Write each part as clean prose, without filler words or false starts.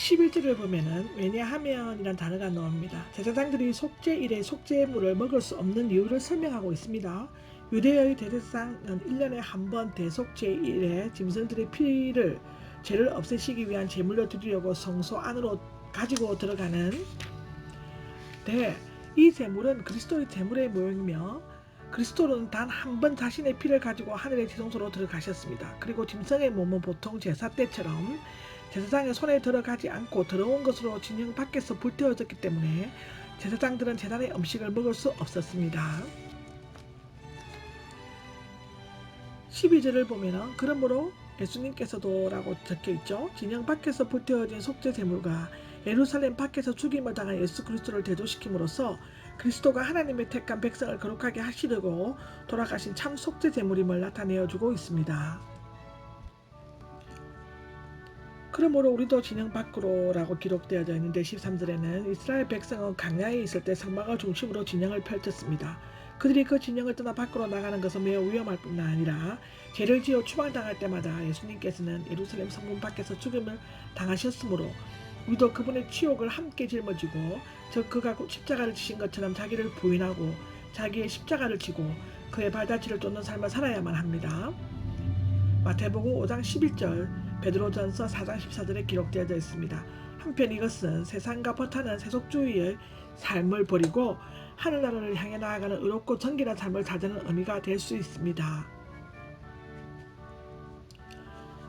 11절을 보면은 왜냐하면이란 단어가 나옵니다. 제사장들이 속죄일에 속죄물을 먹을 수 없는 이유를 설명하고 있습니다. 유대의 대제사장은 1년에 한 번 대속죄일에 짐승들의 피를 죄를 없애시기 위한 제물로 드리려고 성소 안으로 가지고 들어가는 이 제물은 그리스도의 제물의 모형이며 그리스도는 단 한 번 자신의 피를 가지고 하늘의 지성소로 들어가셨습니다. 그리고 짐승의 몸은 보통 제사 때처럼 제사장의 손에 들어가지 않고 더러운 것으로 진영 밖에서 불태워졌기 때문에 제사장들은 제단의 음식을 먹을 수 없었습니다. 12절을 보면 그러므로 예수님께서도 라고 적혀있죠. 진영 밖에서 불태워진 속죄 제물과 예루살렘 밖에서 죽임을 당한 예수 그리스도를 대조시킴으로써 그리스도가 하나님의 택한 백성을 거룩하게 하시려고 돌아가신 참 속죄 제물임을 나타내어주고 있습니다. 그러므로 우리도 진영 밖으로 라고 기록되어져 있는데 13절에는 이스라엘 백성은 광야에 있을 때 성막을 중심으로 진영을 펼쳤습니다. 그들이 그 진영을 떠나 밖으로 나가는 것은 매우 위험할 뿐만 아니라 죄를 지어 추방당할 때마다 예수님께서는 예루살렘 성문 밖에서 죽임을 당하셨으므로 우리도 그분의 치욕을 함께 짊어지고 즉 그가 십자가를 지신 것처럼 자기를 부인하고 자기의 십자가를 지고 그의 발자취를 쫓는 삶을 살아야만 합니다. 마태복음 5장 11절 베드로전서 4장 14절에 기록되어져 있습니다. 한편 이것은 세상과 버타는 세속주의의 삶을 버리고 하늘나라를 향해 나아가는 의롭고 정결한 삶을 찾는 의미가 될 수 있습니다.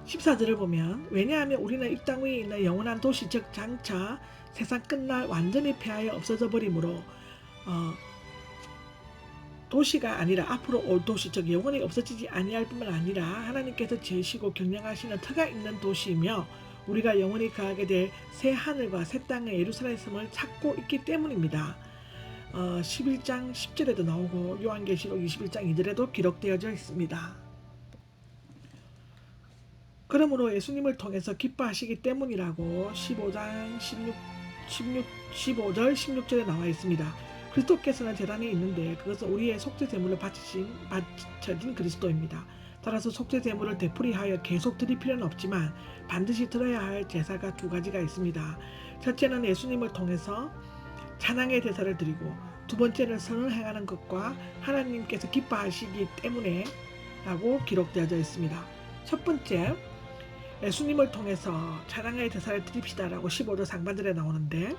14절을 보면 왜냐하면 우리는 이 땅 위에 있는 영원한 도시 즉 장차 세상 끝날 완전히 폐하여 없어져 버리므로 도시가 아니라 앞으로 올 도시 즉 영원히 없어지지 아니할 뿐만 아니라 하나님께서 지으시고 경영하시는 터가 있는 도시이며 우리가 영원히 거하게 될 새 하늘과 새 땅의 예루살렘을 찾고 있기 때문입니다. 11장 10절에도 나오고 요한계시록 21장 2절에도 기록되어져 있습니다. 그러므로 예수님을 통해서 기뻐하시기 때문이라고 15장 15절 16절에 나와 있습니다. 그리스도께서는 제단에 있는데 그것은 우리의 속죄 제물로 바쳐진 그리스도입니다. 따라서 속죄 제물을 되풀이하여 계속 드릴 필요는 없지만 반드시 들어야 할 제사가 두 가지가 있습니다. 첫째는 예수님을 통해서 찬양의 제사를 드리고 두 번째는 선을 행하는 것과 하나님께서 기뻐하시기 때문에 라고 기록되어져 있습니다. 첫 번째 예수님을 통해서 찬양의 제사를 드립시다 라고 15절 상반절에 나오는데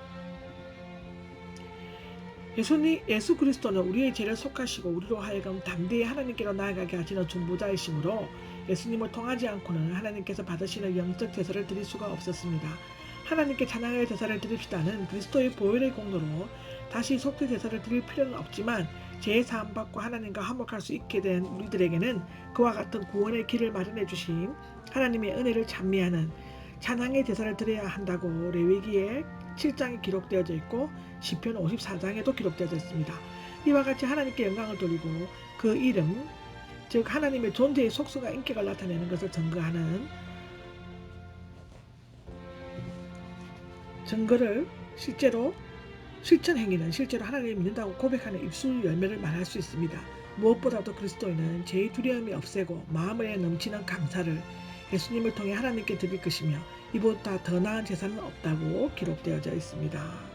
예수 그리스도는 우리의 죄를 속하시고 우리로 하여금 담대히 하나님께로 나아가게 하시는 중보자이시므로 예수님을 통하지 않고는 하나님께서 받으시는 영적 제사를 드릴 수가 없었습니다. 하나님께 찬양의 제사를 드립시다는 그리스도의 보혈의 공로로 다시 속죄 제사를 드릴 필요는 없지만 죄 사함 받고 하나님과 화목할 수 있게 된 우리들에게는 그와 같은 구원의 길을 마련해 주신 하나님의 은혜를 찬미하는 찬양의 제사를 드려야 한다고 레위기에 7장에 기록되어져 있고 시편 54장에도 기록되어져 있습니다. 이와 같이 하나님께 영광을 돌리고 그 이름 즉 하나님의 존재의 속성과 인격을 나타내는 것을 증거를 실제로 실천 행위는 실제로 하나님을 믿는다고 고백하는 입술 열매를 말할 수 있습니다. 무엇보다도 그리스도인은 죄의 두려움이 없애고 마음에 넘치는 감사를 예수님을 통해 하나님께 드릴 것이며 이보다 더 나은 제사는 없다고 기록되어져 있습니다.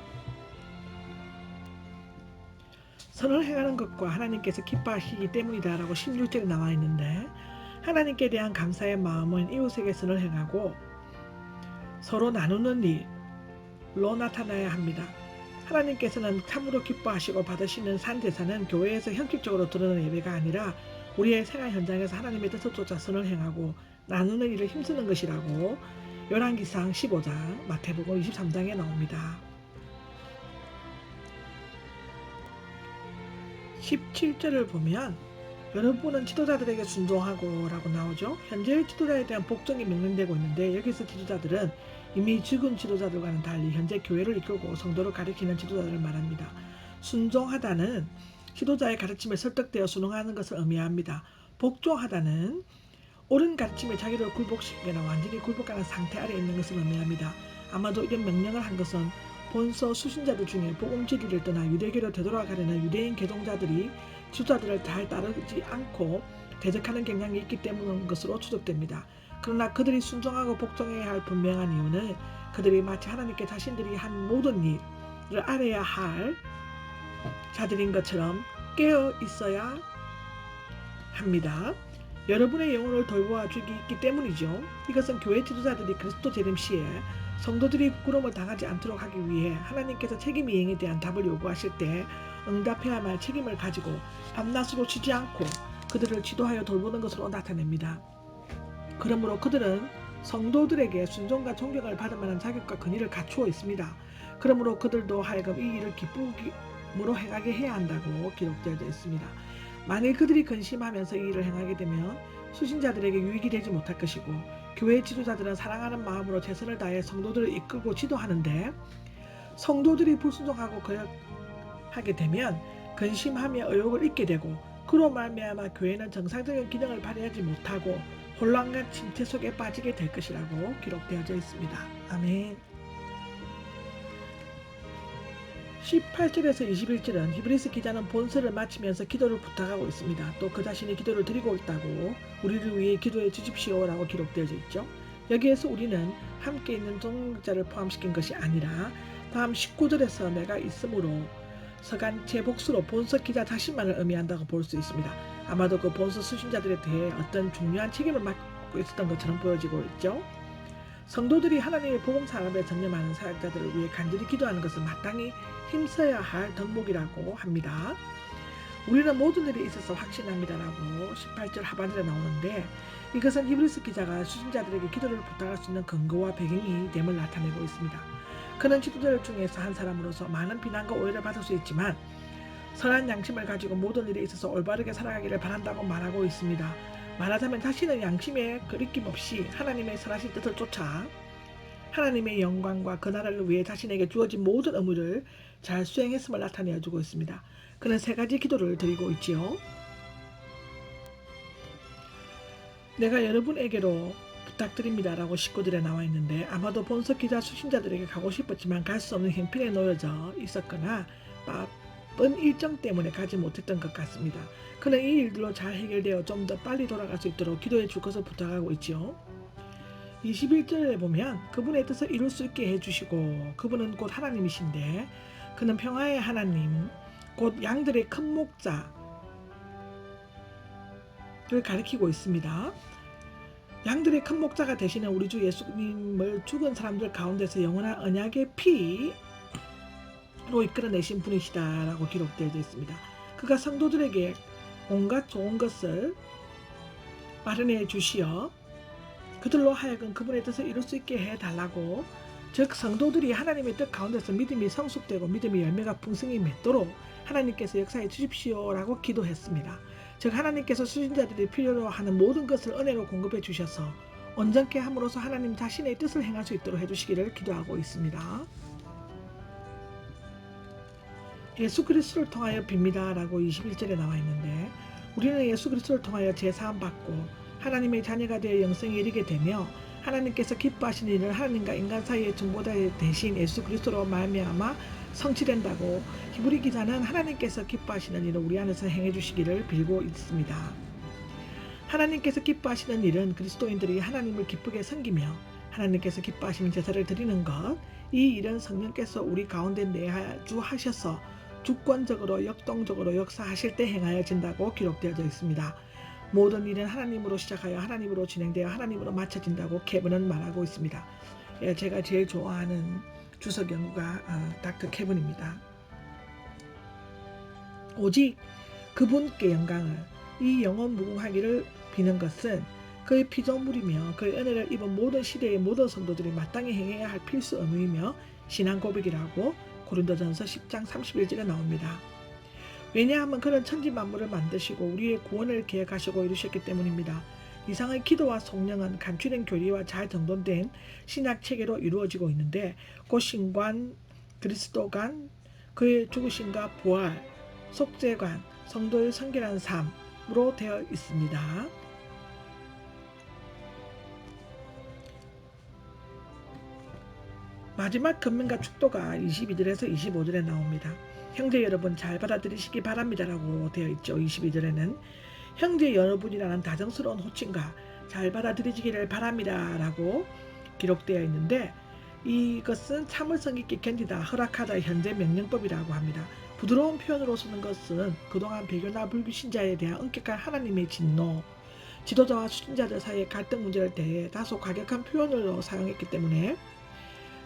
선을 행하는 것과 하나님께서 기뻐하시기 때문이다 라고 16절에 나와 있는데 하나님께 대한 감사의 마음은 이웃에게 선을 행하고 서로 나누는 일로 나타나야 합니다. 하나님께서는 참으로 기뻐하시고 받으시는 산제사는 교회에서 형식적으로 드러나는 예배가 아니라 우리의 생활 현장에서 하나님의 뜻을 쫓아 선을 행하고 나누는 일을 힘쓰는 것이라고 열왕기상 15장 마태복음 23장에 나옵니다. 17절을 보면 여러분은 지도자들에게 순종하고 라고 나오죠. 현재의 지도자에 대한 복종이 명령되고 있는데 여기서 지도자들은 이미 죽은 지도자들과는 달리 현재 교회를 이끌고 성도를 가리키는 지도자들을 말합니다. 순종하다는 지도자의 가르침에 설득되어 순응하는 것을 의미합니다. 복종하다는 옳은 가르침에 자기를 굴복시키거나 완전히 굴복하는 상태 아래에 있는 것을 의미합니다. 아마도 이런 명령을 한 것은 본서 수신자들 중에 복음 진리를 떠나 유대교로 되돌아가려는 유대인 개종자들이 지도자들을 잘 따르지 않고 대적하는 경향이 있기 때문인 것으로 추측됩니다. 그러나 그들이 순종하고 복종해야 할 분명한 이유는 그들이 마치 하나님께 자신들이 한 모든 일을 알아야 할 자들인 것처럼 깨어 있어야 합니다. 여러분의 영혼을 돌보아 주기 있기 때문이죠. 이것은 교회 지도자들이 그리스도 재림 시에 성도들이 부끄러움을 당하지 않도록 하기 위해 하나님께서 책임 이행에 대한 답을 요구하실 때 응답해야만 할 책임을 가지고 밤낮으로 쉬지 않고 그들을 지도하여 돌보는 것으로 나타냅니다. 그러므로 그들은 성도들에게 순종과 존경을 받을 만한 자격과 권위를 갖추어 있습니다. 그러므로 그들도 하여금 이 일을 기쁨으로 행하게 해야 한다고 기록되어 있습니다. 만일 그들이 근심하면서 이 일을 행하게 되면 수신자들에게 유익이 되지 못할 것이고 교회 지도자들은 사랑하는 마음으로 최선을 다해 성도들을 이끌고 지도하는데 성도들이 불순종하고 거역하게 되면 근심하며 의욕을 잃게 되고 그로 말미암아 교회는 정상적인 기능을 발휘하지 못하고 혼란과 침체 속에 빠지게 될 것이라고 기록되어져 있습니다. 아멘. 18절에서 21절은 히브리스 기자는 본서를 마치면서 기도를 부탁하고 있습니다. 또 그 자신이 기도를 드리고 있다고 우리를 위해 기도해 주십시오라고 기록되어져 있죠. 여기에서 우리는 함께 있는 동역자를 포함시킨 것이 아니라 다음 19절에서 내가 있으므로 서간 제 복수로 본서 기자 자신만을 의미한다고 볼 수 있습니다. 아마도 그 본서 수신자들에 대해 어떤 중요한 책임을 맡고 있었던 것처럼 보여지고 있죠. 성도들이 하나님의 복음 사업에 전념하는 사역자들을 위해 간절히 기도하는 것은 마땅히 힘써야 할 덕목이라고 합니다. 우리는 모든 일에 있어서 확신합니다라고 18절 하반절에 나오는데 이것은 히브리스 기자가 수신자들에게 기도를 부탁할 수 있는 근거와 배경이 됨을 나타내고 있습니다. 그는 지도자들 중에서 한 사람으로서 많은 비난과 오해를 받을 수 있지만 선한 양심을 가지고 모든 일에 있어서 올바르게 살아가기를 바란다고 말하고 있습니다. 말하자면 자신은 양심에 거리낌 없이 하나님의 선하신 뜻을 쫓아 하나님의 영광과 그 나라를 위해 자신에게 주어진 모든 의무를 잘 수행했음을 나타내어주고 있습니다. 그는 세 가지 기도를 드리고 있지요. 내가 여러분에게로 부탁드립니다 라고 19절에 나와 있는데 아마도 본서 기자 수신자들에게 가고 싶었지만 갈 수 없는 형편에 놓여져 있었거나 바쁜 일정 때문에 가지 못했던 것 같습니다. 그는 이 일들로 잘 해결되어 좀 더 빨리 돌아갈 수 있도록 기도해 줄 것을 부탁하고 있지요. 21절에 보면 그분의 뜻을 이룰 수 있게 해주시고 그분은 곧 하나님이신데 그는 평화의 하나님 곧 양들의 큰 목자를 가리키고 있습니다. 양들의 큰 목자가 되시는 우리 주 예수님을 죽은 사람들 가운데서 영원한 언약의 피로 이끌어내신 분이시다라고 기록되어 있습니다. 그가 성도들에게 온갖 좋은 것을 마련해 주시어 그들로 하여금 그분의 뜻을 이룰 수 있게 해달라고 즉 성도들이 하나님의 뜻 가운데서 믿음이 성숙되고 믿음의 열매가 풍성히 맺도록 하나님께서 역사해 주십시오라고 기도했습니다. 즉 하나님께서 수신자들이 필요로 하는 모든 것을 은혜로 공급해 주셔서 온전케 함으로써 하나님 자신의 뜻을 행할 수 있도록 해주시기를 기도하고 있습니다. 예수 그리스도를 통하여 빕니다 라고 21절에 나와 있는데 우리는 예수 그리스도를 통하여 제사함 받고 하나님의 자녀가 되어 영생에 이르게 되며 하나님께서 기뻐하시는 일을 하나님과 인간 사이의 중보자 대신 예수 그리스도로 말미암아 성취된다고 히브리 기자는 하나님께서 기뻐하시는 일을 우리 안에서 행해 주시기를 빌고 있습니다. 하나님께서 기뻐하시는 일은 그리스도인들이 하나님을 기쁘게 섬기며 하나님께서 기뻐하시는 제사를 드리는 것, 이 일은 성령께서 우리 가운데 내주하셔서 주권적으로 역동적으로 역사하실 때 행하여진다고 기록되어져 있습니다. 모든 일은 하나님으로 시작하여 하나님으로 진행되어 하나님으로 마쳐진다고 케빈은 말하고 있습니다. 제가 제일 좋아하는 주석 연구가 닥터 케빈입니다. 오직 그분께 영광을 이 영원 무궁하기를 비는 것은 그의 피조물이며 그의 은혜를 입은 모든 시대의 모든 성도들이 마땅히 행해야 할 필수 의무이며 신앙 고백이라고 고린도전서 10장 31절에 나옵니다. 왜냐하면 그는 천지 만물을 만드시고 우리의 구원을 계획하시고 이루셨기 때문입니다. 이상의 기도와 성령은 간추린 교리와 잘 정돈된 신약 체계로 이루어지고 있는데 곧 신관, 그리스도관, 그의 죽으심과 부활, 속죄관, 성도의 성결한 삶으로 되어 있습니다. 마지막 권면과 축도가 22절에서 25절에 나옵니다. 형제 여러분 잘 받아들이시기 바랍니다라고 되어 있죠. 22절에는 형제 여러분이라는 다정스러운 호칭과 잘 받아들이시기를 바랍니다라고 기록되어 있는데 이것은 참을성 있게 견디다, 허락하다 현재 명령법이라고 합니다. 부드러운 표현으로 쓰는 것은 그동안 배교나 불교 신자에 대한 엄격한 하나님의 진노, 지도자와 수신자들 사이의 갈등 문제를 대해 다소 과격한 표현으로 사용했기 때문에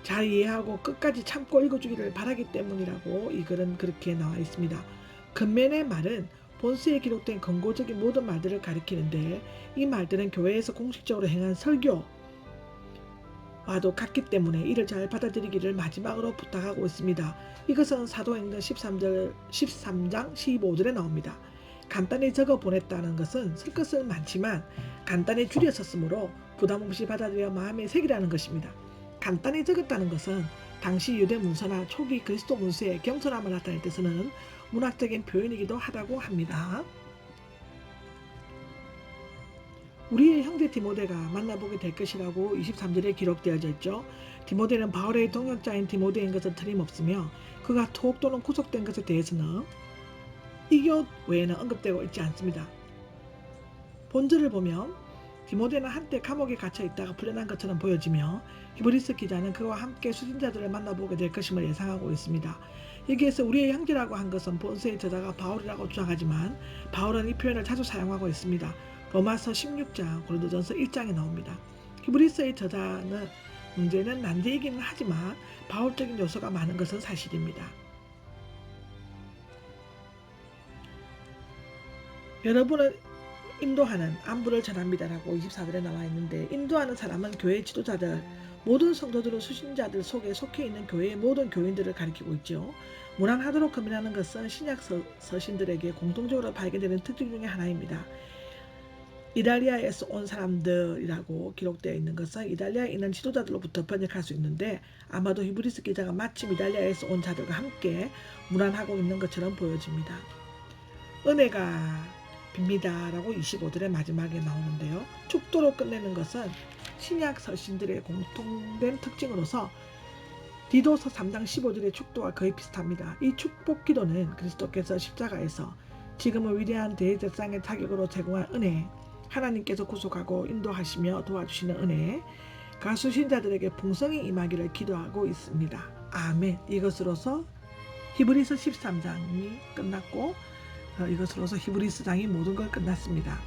잘 이해하고 끝까지 참고 읽어주기를 바라기 때문이라고 이 글은 그렇게 나와 있습니다. 근면의 말은 본서에 기록된 권고적인 모든 말들을 가리키는데 이 말들은 교회에서 공식적으로 행한 설교와도 같기 때문에 이를 잘 받아들이기를 마지막으로 부탁하고 있습니다. 이것은 사도행전 13장 15절에 나옵니다. 간단히 적어 보냈다는 것은 쓸 것은 많지만 간단히 줄여 썼으므로 부담없이 받아들여 마음에 새기라는 것입니다. 간단히 적었다는 것은 당시 유대 문서나 초기 그리스도 문서의 겸손함을 나타낼 때 쓰는 문학적인 표현이기도 하다고 합니다. 우리의 형제 디모데가 만나보게 될 것이라고 23절에 기록되어져 있죠. 디모데는 바울의 동역자인 디모데인 것은 틀림없으며 그가 투옥 또는 구속된 것에 대해서는 이 교 외에는 언급되고 있지 않습니다. 본절을 보면 디모데는 한때 감옥에 갇혀 있다가 풀려난 것처럼 보여지며 히브리서 기자는 그와 함께 수신자들을 만나보게 될 것임을 예상하고 있습니다. 여기에서 우리의 형제라고 한 것은 본서의 저자가 바울이라고 주장하지만 바울은 이 표현을 자주 사용하고 있습니다. 로마서 16장, 고린도전서 1장에 나옵니다. 히브리서의 저자는 문제는 난제이기는 하지만 바울적인 요소가 많은 것은 사실입니다. 여러분은 인도하는 안부를 전합니다라고 24절에 나와 있는데 인도하는 사람은 교회 지도자들, 모든 성도들은 수신자들 속에 속해 있는 교회의 모든 교인들을 가리키고 있죠. 무난하도록 금이라는 것은 신약 서신들에게 공통적으로 발견되는 특징 중의 하나입니다. 이달리아에서 온 사람들이라고 기록되어 있는 것은 이달리아에 있는 지도자들로부터 번역할 수 있는데 아마도 히브리서 기자가 마침 이달리아에서 온 자들과 함께 무난하고 있는 것처럼 보여집니다. 은혜가 빕니다 라고 25절의 마지막에 나오는데요. 축도로 끝내는 것은 신약 서신들의 공통된 특징으로서 디도서 3장 15절의 축도와 거의 비슷합니다. 이 축복 기도는 그리스도께서 십자가에서 지금은 위대한 대제사장의 자격으로 제공한 은혜, 하나님께서 구속하고 인도하시며 도와주시는 은혜, 가수신자들에게 풍성히 임하기를 기도하고 있습니다. 아멘. 이것으로서 히브리서 13장이 끝났고 이것으로서 히브리서장이 모든 걸 끝났습니다.